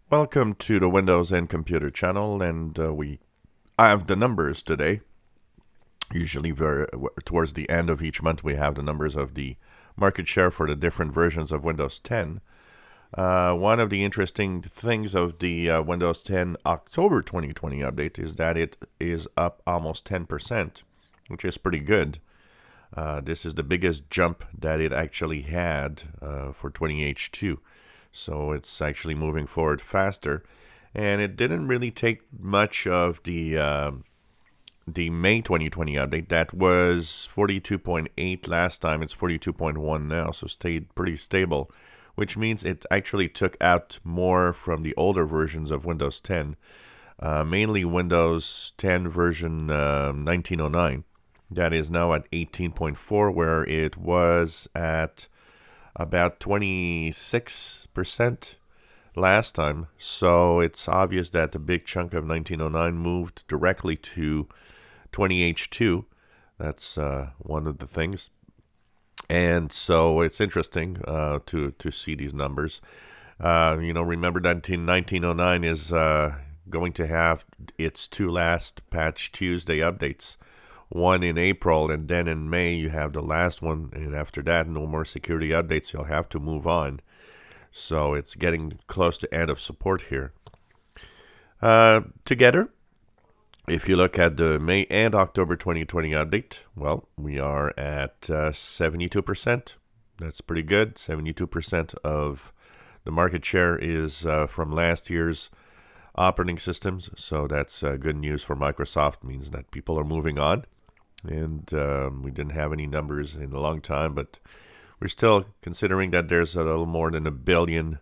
Welcome to the Windows and Computer channel, and I have the numbers today. Usually, towards the end of each month, we have the numbers of the market share for the different versions of Windows 10. One of the interesting things of the Windows 10 October 2020 update is that it is up almost 10%, which is pretty good. This is the biggest jump that it actually had for 20H2. So it's actually moving forward faster. And it didn't really take much of the May 2020 update. That was 42.8 last time. It's 42.1 now, so stayed pretty stable, which means it actually took out more from the older versions of Windows 10, mainly Windows 10 version 1909. That is now at 18.4, where it was at about 26% last time. So it's obvious that the big chunk of 1909 moved directly to 20H2. That's one of the things. And so it's interesting to see these numbers. Remember that 1909 is going to have its two last Patch Tuesday updates. One in April, and then in May you have the last one, and after that no more security updates. You'll have to move on. So it's getting close to end of support here. Together, if you look at the May and October 2020 update, well, we are at 72%. That's pretty good. 72% of the market share is from last year's operating systems. So that's good news for Microsoft. It means that people are moving on. And we didn't have any numbers in a long time, but we're still considering that there's a little more than 1 billion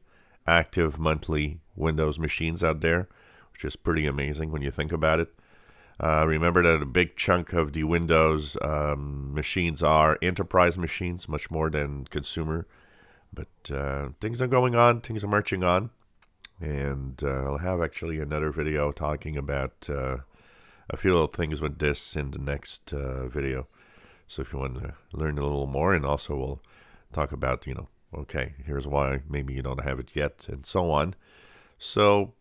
active monthly Windows machines out there, which is pretty amazing when you think about it. Remember that a big chunk of the Windows machines are enterprise machines, much more than consumer. But things are going on, things are marching on. And I'll have actually another video talking about a few little things with this in the next video. So if you want to learn a little more, and also we'll talk about, okay, here's why maybe you don't have it yet, and so on. So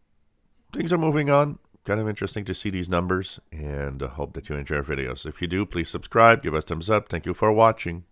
things are moving on. Kind of interesting to see these numbers, and I hope that you enjoy our videos. If you do, please subscribe, give us thumbs up. Thank you for watching.